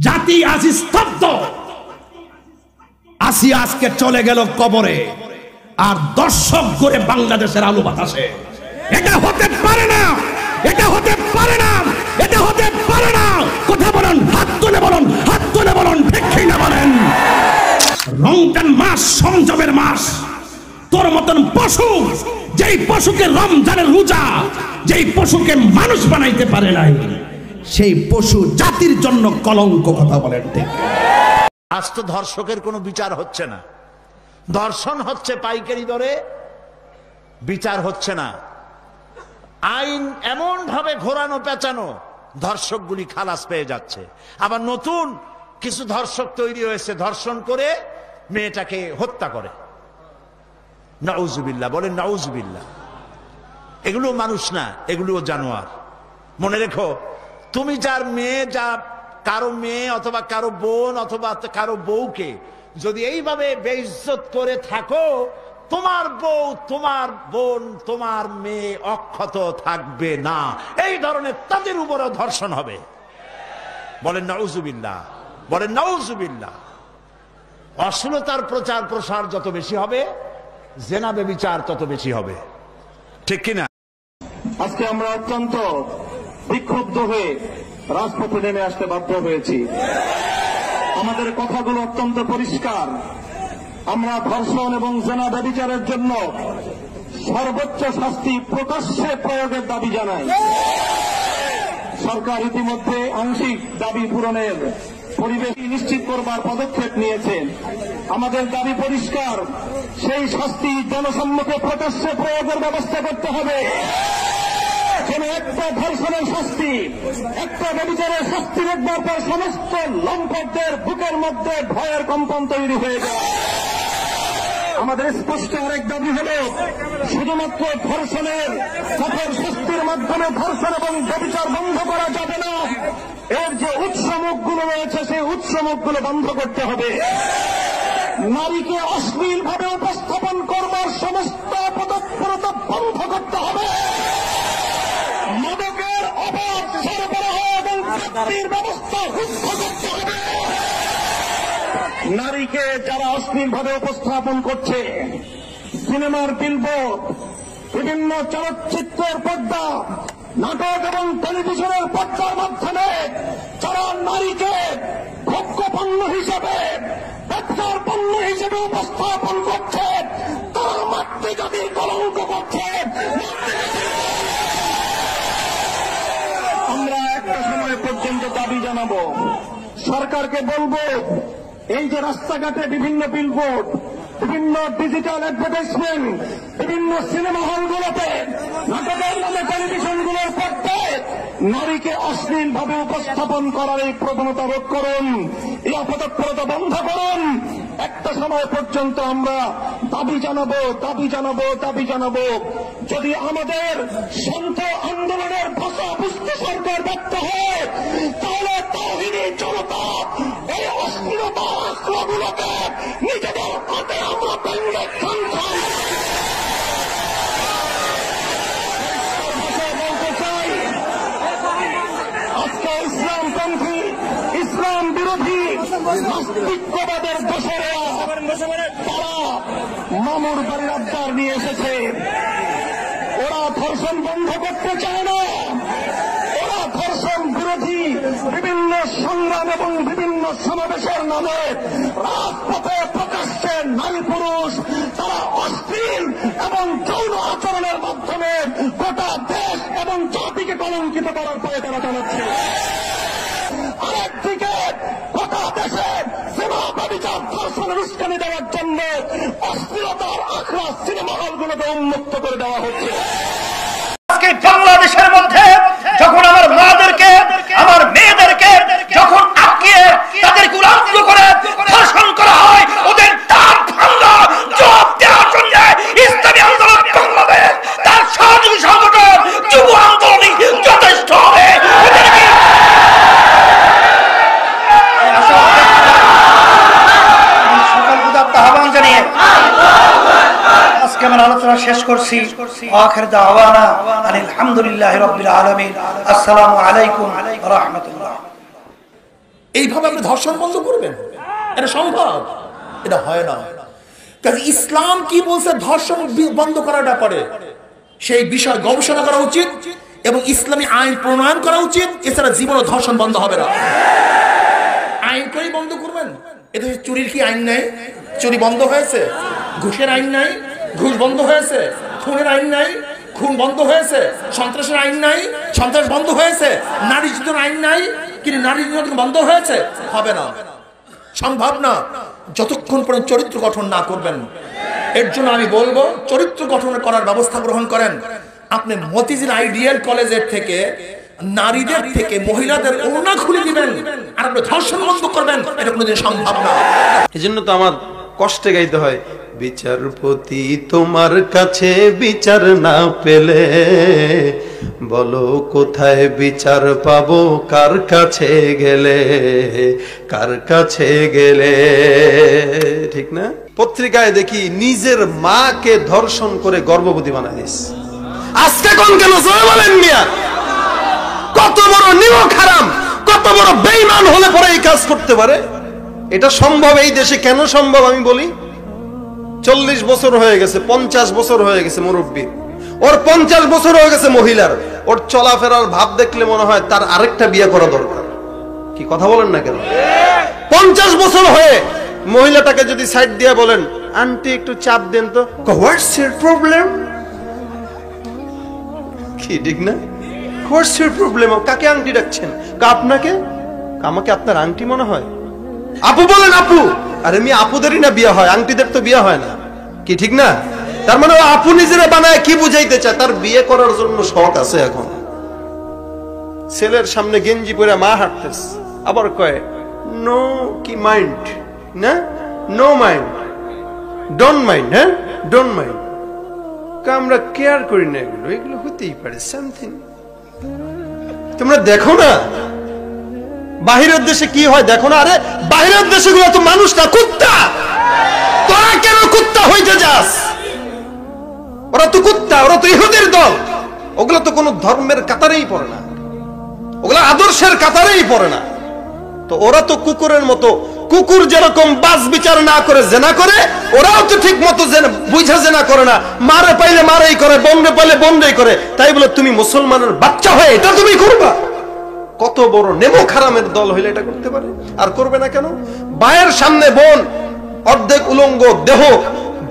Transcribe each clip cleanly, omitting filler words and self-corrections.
জাতি আজ স্তব্ধ। আসিয়া আজকে চলে গেল কবরে, আর দর্শক করে বাংলাদেশের আলো বাতাসে। এটা হতে পারে না, এটা হতে পারে না, এটা হতে পারে না। কথা বলেন, হাত তুলে বলুন, হাত তুলে বলুন, ঠিক না বলেন? রমজান মাস সংযমের মাস। তোর মতন পশু, যেই পশুকে রমজানের রোজা, যেই পশুকে মানুষ বানাইতে পারে নাই, সেই পশু জাতির জন্য কলঙ্ক। কথা বলেন ঠিক? আজ তো ধর্ষকের কোনো বিচার হচ্ছে না, ধর্ষণ হচ্ছে পাইকারি দরে, বিচার হচ্ছে না। আইন এমন ভাবে ঘোরানো পেঁচানো, ধর্ষকগুলি খালাস পেয়ে যাচ্ছে। আবার নতুন কিছু ধর্ষক তৈরি হয়েছে, ধর্ষণ করে মেয়েটাকে হত্যা করে। নাউজুবিল্লাহ, বলেন নাউজুবিল্লাহ। এগুলো মানুষ না, এগুলো জানোয়ার। মনে রেখো, তুমি যার মেয়ে, যা কারো মেয়ে অথবা কারো বোন অথবা কারো বউকে যদি এইভাবে বেইজ্জত করে থাকো, তোমার বউ, তোমার বোন, তোমার মেয়ে অক্ষত থাকবে না। এই ধরনের তাদের উপরও ধর্ষণ হবে। বলেন নাউজুবিল্লাহ, বলেন নাউজুবিল্লাহ। অশ্লীলতার প্রচার প্রসার যত বেশি হবে, জেনা ব্যভিচার তত বেশি হবে, ঠিক কিনা? আজকে আমরা অত্যন্ত বিক্ষুব্ধ হয়ে রাজপথে নেমে আসতে বাধ্য হয়েছি। আমাদের কথাগুলো অত্যন্ত পরিষ্কার। আমরা ধর্ষণ এবং জেনা ব্যভিচারের জন্য সর্বোচ্চ শাস্তি প্রকাশ্যে প্রয়োগের দাবি জানাই। সরকার ইতিমধ্যে আংশিক দাবি পূরণের পরিবেশ নিশ্চিত করবার পদক্ষেপ নিয়েছেন। আমাদের দাবি পরিষ্কার, সেই শাস্তি জনসম্মুখে প্রকাশ্যে প্রয়োগের ব্যবস্থা করতে হবে। যেন একটা ধর্ষণের শাস্তি, একটা ব্যভিচারের শাস্তি দেখবার পর সমস্ত লম্পটদের বুকের মধ্যে ভয়ের কম্পন তৈরি হয়ে যায়। আমাদের স্পষ্ট আরেক দাবি হল, শুধুমাত্র ধর্ষণের কঠোর শাস্তির মাধ্যমে ধর্ষণ এবং ব্যভিচার বন্ধ করা যাবে না। এর যে উৎসমুখগুলো রয়েছে, সেই উৎসমুখগুলো বন্ধ করতে হবে। নারীকে অশ্লীলভাবে উপস্থাপন করবার সমস্ত পদক্ষেপ বন্ধ করতে হবে। মাদকের অবাধ সরবরাহ এবং প্রাপ্তির ব্যবস্থা রুদ্ধ করতে হবে। নারীকে যারা অশ্লীলভাবে উপস্থাপন করছে, সিনেমার বিলবোর্ড, বিভিন্ন চলচ্চিত্রের পর্দা, নাটক এবং টেলিভিশনের পর্দার মাধ্যমে যারা নারীকে ভোগ্য পণ্য হিসেবে, ব্যবসার পণ্য হিসেবে উপস্থাপন করছে, তারা মাতৃজাতির কলঙ্ক করছে। আমরা একটা সময় পর্যন্ত দাবি জানাবো, সরকারকে বলবো, এই যে রাস্তাঘাটে বিভিন্ন বিলবোর্ড, বিভিন্ন ডিজিটাল অ্যাডভার্টাইজমেন্ট, বিভিন্ন সিনেমা হলগুলোতে, নাটকের নামে টেলিভিশনগুলোর পর্দায় নারীকে অশ্লীলভাবে উপস্থাপন করার এই প্রবণতা রোধ করুন, এই অপতৎপরতা বন্ধ করুন। একটা সময় পর্যন্ত আমরা দাবি জানাবো, দাবি জানাবো, দাবি জানাবো। যদি আমাদের শান্ত আন্দোলনের ভাষা বুঝতে সরকার ব্যর্থ হয়, তাহলে তাওহীদি জনতা এই অশ্লীলতা আখড়াগুলোকে নিজেদের হাতে আমরা ভেঙে খান। বলতে চাই, আজকে ইসলামপন্থী, ইসলাম বিরোধী নাস্তিকবাদের দোষরেরা তারা মামুর বাড়ির আবদার নিয়ে এসেছে। ওরা ধর্ষণ বন্ধ করতে চায় না। ওরা ধর্ষণ বিরোধী বিভিন্ন সংগ্রাম এবং বিভিন্ন সমাবেশের নামে রাজপথে প্রকাশ্যে নারী পুরুষ তারা অশ্লীল এবং যৌন আচরণের মাধ্যমে গোটা দেশ এবং জাতিকে কলঙ্কিত করার পরে তারা চালাচ্ছে। আরেকদিকে গোটা দেশে সিনেমা ব্যভিচার ধর্ষণের উস্কানি দেওয়ার জন্য অশ্লীলতার আখড়া সিনেমা হলগুলোকে উন্মুক্ত করে দেওয়া হচ্ছে। আজকে বাংলাদেশের মধ্যে যখন আমার মাদেরকে, আমার মেয়েদেরকে যখন আটকিয়ে তাদেরকে উলঙ্গ করে ধর্ষণ করা হয়, ওদের দাঁত ভাঙা জবাব দেওয়ার জন্য ইসলামী আন্দোলন বাংলাদেশ, তার সহযোগী সংগঠন যুব আন্দোলনই যথেষ্ট হবে। আহ্বান জানিয়ে আজকে আমার আলোচনা শেষ করছি। আখির দাওয়ানা আলহামদুলিল্লাহি রাব্বিল আলামিন। আসসালামু আলাইকুম ওয়া রাহমাতুল্লাহ। এইভাবে আপনি ধর্ষণ বন্ধ করবেন? এটা সম্ভব? এটা হয় না। কাজে ইসলাম কি বলছে ধর্ষণ বন্ধ করার ব্যাপারে, সেই বিষয় গবেষণা করা উচিত এবং ইসলামী আইন প্রণয়ন করা উচিত। এছাড়া জীবনে ধর্ষণ বন্ধ হবে না। আইন করেই বন্ধ করবেন? এতে চুরির কি আইন নাই? চুরি বন্ধ হয়েছে? ঘুষের আইন নাই? ঘুষ বন্ধ হয়েছে? খুনের আইন নাই? খুন বন্ধ হয়েছে? সন্ত্রাসের আইন নাই? সন্ত্রাস বন্ধ হয়েছে? নারী নির্যাতন আইন নাই? কিন্তু নারী নির্যাতন বন্ধ হয়েছে? হবে না, সম্ভব না, যতক্ষণ পর্যন্ত চরিত্র গঠন না করবেন। এর জন্য আমি বলবো চরিত্র গঠন করার ব্যবস্থা গ্রহণ করেন। আপনি মতিঝিল আইডিয়াল কলেজের থেকে নারীদের থেকে মহিলাদের ওড়না খুলে দিবেন আর আপনি ধর্ষণ বন্ধ করবেন, এটা কোনোদিন সম্ভব না। এই জন্য তো আমার কষ্টে গাইতে হয়, বিচারপতি তোমার কাছে বিচার না পেলে বলো কোথায় বিচার পাবো, কার কাছে গেলে, কার কাছে গেলে। ঠিক না? পত্রিকায় দেখি নিজের মাকে ধর্ষণ করে গর্ভবতী বানাইস। আজকে কোন কেন জয় বলেন মিয়া? কত বড় নিমক হারাম, কত বড় বেঈমান হলে পরে এই কাজ করতে পারে? এটা সম্ভব এই দেশে কেন সম্ভব আমি বলি। 40 বছর হয়ে গেছে, 50 বছর হয়ে গেছে মুরব্বী, ওর 50 বছর হয়ে গেছে মহিলার, ওর চলাফেরার ভাব দেখলে মনে হয় তার আরেকটা বিয়ে করা দরকার। কি কথা বলেন না কেন? 50 বছর হয়ে মহিলাটাকে যদি সাইড দিয়ে বলেন আন্টি একটু চাপ দেন তো, হোয়াটস ইউর প্রবলেম? কি ঠিক না? What's your problem? কাকে আন্টি ডাকছেন? আপনাকে? আমাকে আপনার আন্টি মনে হয়? আপু বলেন আপু। আরে আমি আপুদেরই না বিয়ে হয়, আংটিদের তো বিয়ে হয় না। কি ঠিক না? তার মানে আপু নিজেরা বানায় কি বুঝাইতে চায়? তার বিয়ে করার জন্য শখ আছে। এখন ছেলের সামনে গেঞ্জি পরে মা হাঁটতেছে, আবার কয় নো কি মাইন্ড না, নো মাইন্ড, ডোন্ট মাইন্ড। হ্যাঁ, ডোন্ট মাইন্ড। আমরা কেয়ার করি না, এগুলো এগুলো হতেই পারে সামথিং। তোমরা দেখো না বাহিরের দেশে কি হয়, দেখো না? আরে বাহিরের দেশে গুলো তো মানুষ না, কুত্তা। তোরা কেন কুত্তা হইতে যাস? ওরা তো কুত্তা, ওরা তো ইহুদির দল। ওগুলো তো কোনো ধর্মের কাতারেই পড়ে না, ওগুলো আদর্শের কাতারেই পড়ে না। তো ওরা তো কুকুরের মতো, কুকুর যেরকম বাস বিচার না করে জেনা করে, ওরাও তো ঠিক মতো বুঝা জেনা করে না। মারে পাইলে মারেই করে, বন্ডে পাইলে বন্ডেই করে। তাই বলে তুমি মুসলমানের বাচ্চা হয়ে এটা তুমি করবা? কত বড় নেমো খারামের দল হইলে এটা করতে পারে? আর করবে না কেন? ভাইয়ের সামনে বোন অর্ধেক উলঙ্গ দেহ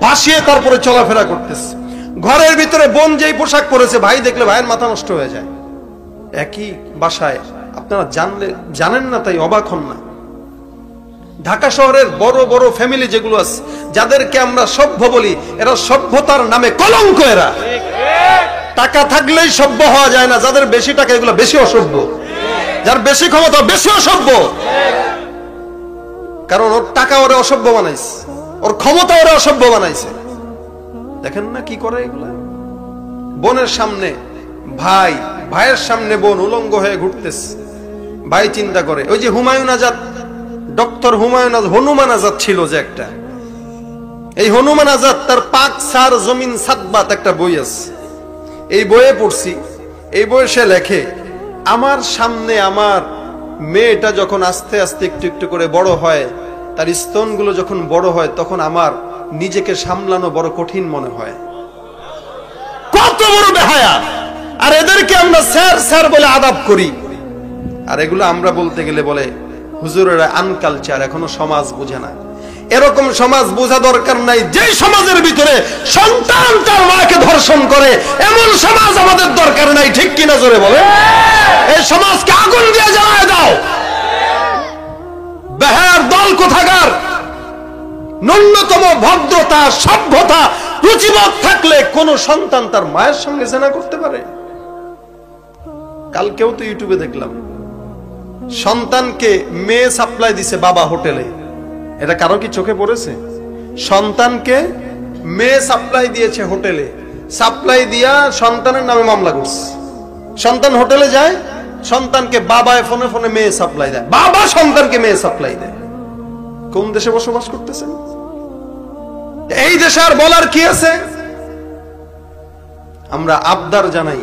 ভাসিয়ে তারপরে চলাফেরা করতেছে। ঘরের ভিতরে বোন যেই পোশাক পরেছে, ভাই দেখলে ভাইয়ের মাথা নষ্ট হয়ে যায়। একই বাসায় আপনারা জানেন না, তাই অবাক হন না। ঢাকা শহরের বড় বড় ফ্যামিলি যেগুলো আছে, যাদেরকে আমরা সভ্য বলি, এরা সভ্যতার নামে কলঙ্ক। এরা টাকা থাকলেই সভ্য হওয়া যায় না। যাদের বেশি টাকা এগুলো বেশি অসভ্য, যার বেশি ক্ষমতা বেশি অসভ্য। কারণ ওর টাকা ওরে অসভ্য বানাইছে, ওর ক্ষমতা ওরে অসভ্য বানাইছে। দেখেন না কি করে এগুলা? বোনের সামনে ভাই, ভাইয়ের সামনে বোন উলঙ্গ হয়ে ঘুরতেছে। ভাই চিন্তা করে, ওই যে হুমায়ুন আজাদ, ডক্টর হুমায়ুন আজাদ, হনুমান আজাদ ছিল যে একটা, এই হনুমান আজাদ তার পাক সার জমিন সাতবাত একটা বই আছে, এই বইয়ে পড়ছি। এই বইয়ে সে লেখে, আমার সামনে আমার মেয়েটা যখন আস্তে আস্তে একটু একটু করে বড় হয়, তার স্তনগুলো যখন বড় হয়, তখন আমার নিজেকে সামলানো বড় কঠিন মনে হয়। কত বড় বেহায়া! আর এদেরকে আমরা স্যার স্যার বলে আদাব করি। আর এগুলো আমরা বলতে গেলে বলে হুজুরেরা আনকালচার, এখনো সমাজ বুঝে না। এরকম সমাজ বোঝা দরকার নাই। যে সমাজের ভিতরে সন্তান তার মাকে ধর্ষণ করে, এমন সমাজ আমাদের দরকার নাই। ঠিক কিনা জোরে বলে? এই সমাজকে আগুন দিয়ে জ্বালায় দাও। বেহায়ার দল কোথাকার! ন্যূনতম ভদ্রতা, সভ্যতা, রুচিবোধ থাকলে কোন সন্তান তার মায়ের সঙ্গে জেনা করতে পারে? কালকেও তো ইউটিউবে দেখলাম, সন্তানকে মেয়ে সাপ্লাই দিছে বাবা হোটেলে। এটা কারো কি চোখে পড়েছে? সন্তানকে মেয়ে সাপ্লাই দিয়েছে হোটেলে, সাপ্লাই দিয়া সন্তানের নামে মামলা করছে। সন্তান হোটেলে যায়, সন্তানকে বাবায় ফোনে ফোনে মেয়ে সাপ্লাই দেয়, বাবা সন্তানকে মেয়ে সাপ্লাই দেয়। কোন দেশে বসবাস করতেছেন? এই দেশে আর বলার কি আছে? আমরা আবদার জানাই,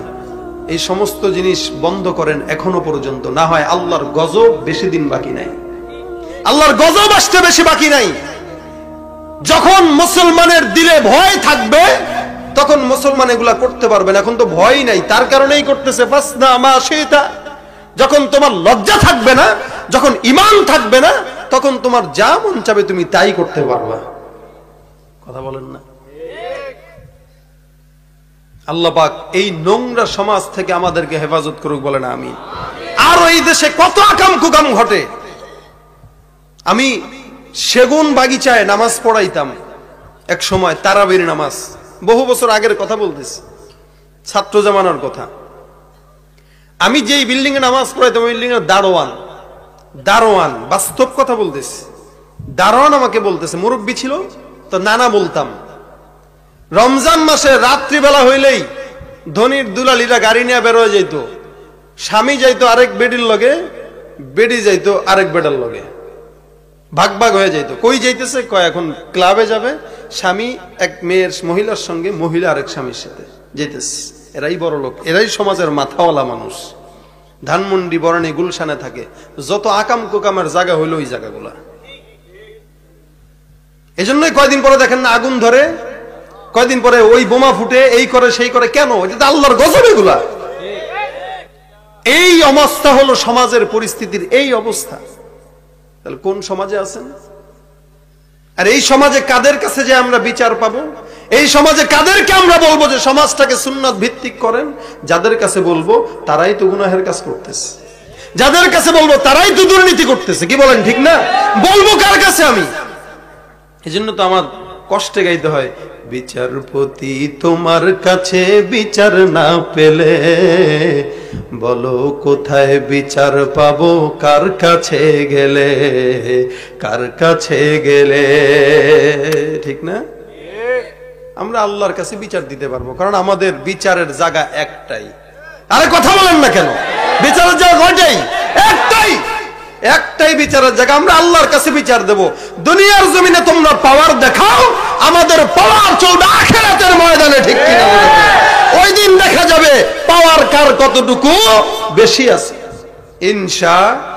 এই সমস্ত জিনিস বন্ধ করেন এখনো পর্যন্ত, না হয় আল্লাহর গজব বেশি দিন বাকি নাই। আল্লাহর গজব আসতে বেশি বাকি নাই। যখন মুসলমানের দিলে ভয় থাকবে তখন মুসলমান এগুলা করতে পারবে না। এখন তো ভয় নাই, তার কারণেই করতেছে। ফাসনা মা শিতা। যখন তোমার লজ্জা থাকবে না, যখন ঈমান থাকবে না, তখন তোমার যা মন চাবে তুমি তাই করতে পারবা। কথা বলেন না? আল্লাহ পাক এই নোংরা সমাজ থেকে আমাদেরকে হেফাজত করুক, বলেন আমিন। আর এই দেশে কত আকাম কুকাম ঘটে। আমি সেগুন বাগিচায় নামাজ পড়াইতাম এক সময়, তারাবির নামাজ, বহু বছর আগের কথা বলতেছি, ছাত্র জামানার কথা। আমি যেই বিল্ডিং এ নামাজ পড়াইতাম ওই বিল্ডিং এর দারোয়ান, বাস্তব কথা বলতেছি, দারোয়ান আমাকে বলতেছে, মুরব্বী ছিল তো নানা বলতাম, রমজান মাসে রাত্রিবেলা হইলেই ধনির দুলালিরা গাড়ি নিয়ে বের হয়ে যাইতো, স্বামী যাইতো আরেক বেডির লগে, বেডি যাইতো আরেক বেডার লগে, ভাগ ভাগ হয়ে যাইতো। কই যাইতেছে? কয় এখন ক্লাবে যাবে, স্বামী এক মেয়ের মহিলার সঙ্গে, মহিলা আরেক স্বামীর সাথে যাইতেছে। এরাই বড় লোক, এরাই সমাজের মাথাওয়ালা মানুষ। ধানমন্ডি, বরণী, গুলশানে থাকে। যত আকাম কুকামের জায়গা হইলো ওই জায়গাগুলা। এজন্যই কয়দিন পরে দেখেন না আগুন ধরে, কয়দিন পরে ওই বোমা ফুটে, এই করে সেই করে। কেন? এটা তো আল্লাহর গজব। এগুলা এই অবস্থা হলো সমাজের পরিস্থিতির, এই অবস্থা। তাহলে কোন সমাজে আছেন? আর এই সমাজে কাদের কাছে যে আমরা বিচার পাবো? এই সমাজে কাদেরকে আমরা বলবো যে সমাজটাকে সুন্নাত ভিত্তিক করেন? যাদের কাছে বলবো তারাই তো গুনাহের কাজ করতেছে, যাদের কাছে বলবো তারাই তো দুর্নীতি করতেছে। কি বলেন? ঠিক না? বলবো কার কাছে আমি? এজন্য তো আমার কষ্টে গাইতে হয়, বিচারপতি তোমার কাছে বিচার না পেলে বলো কোথায় বিচার পাবো, কার কাছে গেলে, কার কাছে গেলে। ঠিক না? আমরা আল্লাহর কাছে বিচার দিতে পারবো, কারণ আমাদের বিচারের জায়গা একটাই। আরে কথা বলেন না কেন? বিচারের জায়গা কয়টাই? একটাই, একটাই বিচারের জায়গা। আমরা আল্লাহর কাছে বিচার দেব। দুনিয়ার জমিনে তোমরা পাওয়ার দেখাও, আমাদের পাওয়ার চলবে আখিরাতের ময়দানে। ঠিক কিনা? ওই দিন দেখা যাবে পাওয়ার কার কতটুকু বেশি আছে, ইনশাআল্লাহ।